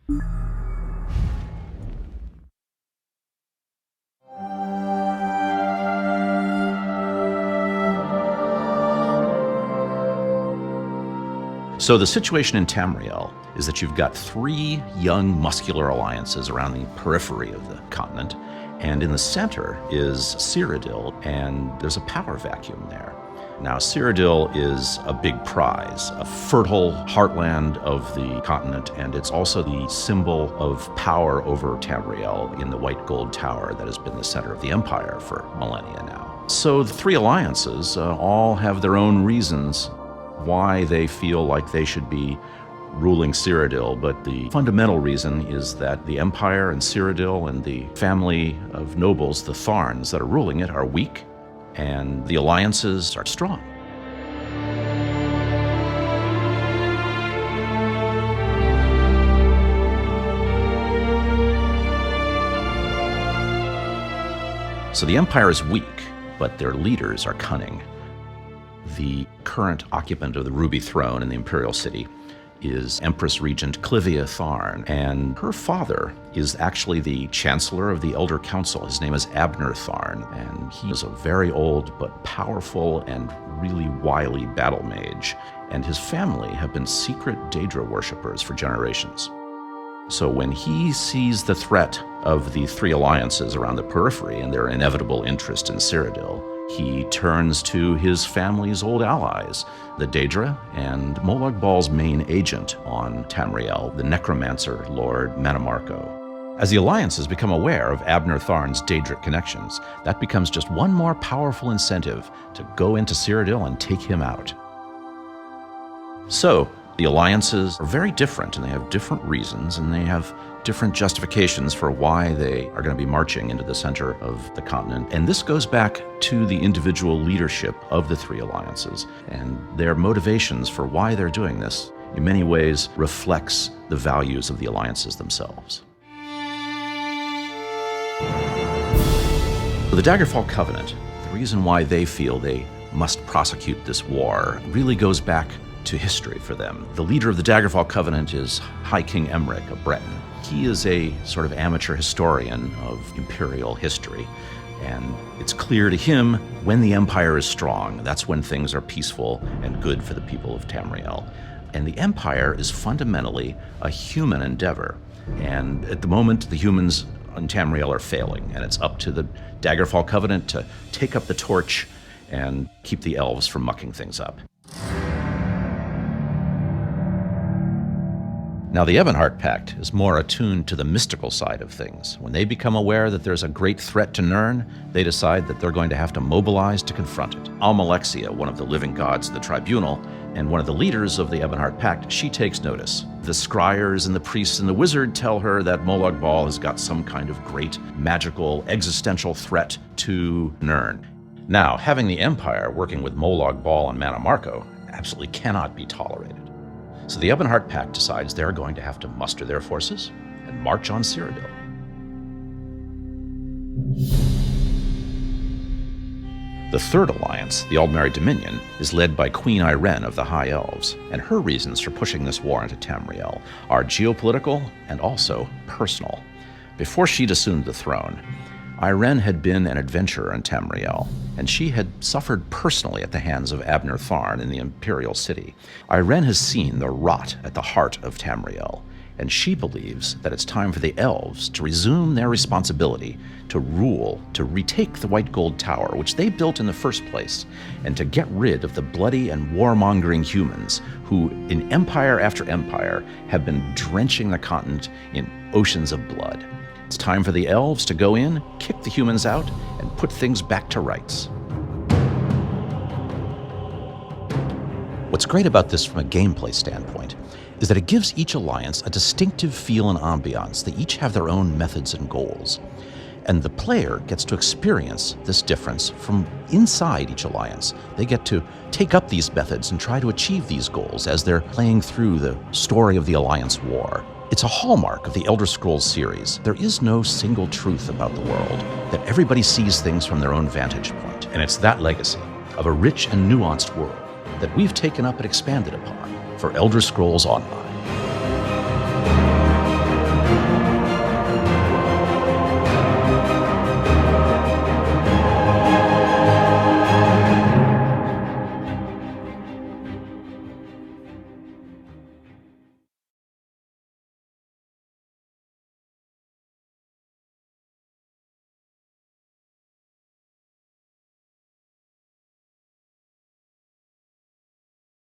So the situation in Tamriel is that you've got three young muscular alliances around the periphery of the continent, and in the center is Cyrodiil, and there's a power vacuum there. Now, Cyrodiil is a big prize, a fertile heartland of the continent, and it's also the symbol of power over Tamriel in the White Gold Tower that has been the center of the Empire for millennia now. So the three alliances all have their own reasons why they feel like they should be ruling Cyrodiil, but the fundamental reason is that the Empire and Cyrodiil and the family of nobles, the Tharns that are ruling it, are weak, and the alliances are strong. So the Empire is weak, but their leaders are cunning. The current occupant of the Ruby Throne in the Imperial City is Empress Regent Clivia Tharn, and her father is actually the Chancellor of the Elder Council. His name is Abner Tharn, and he is a very old but powerful and really wily battle mage, and his family have been secret Daedra worshippers for generations. So when he sees the threat of the three alliances around the periphery and their inevitable interest in Cyrodiil, he turns to his family's old allies, the Daedra, and Molag Bal's main agent on Tamriel, the necromancer Lord Manamarco. As the alliances become aware of Abner Tharn's Daedric connections, that becomes just one more powerful incentive to go into Cyrodiil and take him out. So, the alliances are very different, and they have different reasons, and they have different justifications for why they are going to be marching into the center of the continent. And this goes back to the individual leadership of the three alliances, and their motivations for why they're doing this in many ways reflects the values of the alliances themselves. The Daggerfall Covenant, the reason why they feel they must prosecute this war really goes back to history for them. The leader of the Daggerfall Covenant is High King Emric, a Breton. He is a sort of amateur historian of imperial history, and it's clear to him when the Empire is strong, that's when things are peaceful and good for the people of Tamriel. And the Empire is fundamentally a human endeavor, and at the moment the humans in Tamriel are failing, and it's up to the Daggerfall Covenant to take up the torch and keep the elves from mucking things up. Now, the Ebonheart Pact is more attuned to the mystical side of things. When they become aware that there's a great threat to Nirn, they decide that they're going to have to mobilize to confront it. Almalexia, one of the living gods of the tribunal, and one of the leaders of the Ebonheart Pact, she takes notice. The scryers and the priests and the wizard tell her that Molag Bal has got some kind of great, magical, existential threat to Nirn. Now, having the Empire working with Molag Bal and Manamarco absolutely cannot be tolerated. So the Ebonheart Pact decides they're going to have to muster their forces and march on Cyrodiil. The third alliance, the Aldmeri Dominion, is led by Queen Irene of the High Elves, and her reasons for pushing this war into Tamriel are geopolitical and also personal. Before she'd assumed the throne, Irene had been an adventurer in Tamriel, and she had suffered personally at the hands of Abner Tharn in the Imperial City. Irene has seen the rot at the heart of Tamriel, and she believes that it's time for the elves to resume their responsibility to rule, to retake the White Gold Tower, which they built in the first place, and to get rid of the bloody and warmongering humans who, in empire after empire, have been drenching the continent in oceans of blood. It's time for the elves to go in, kick the humans out, and put things back to rights. What's great about this from a gameplay standpoint is that it gives each alliance a distinctive feel and ambiance. They each have their own methods and goals. And the player gets to experience this difference from inside each alliance. They get to take up these methods and try to achieve these goals as they're playing through the story of the Alliance War. It's a hallmark of the Elder Scrolls series. There is no single truth about the world, that everybody sees things from their own vantage point. And it's that legacy of a rich and nuanced world that we've taken up and expanded upon for Elder Scrolls Online.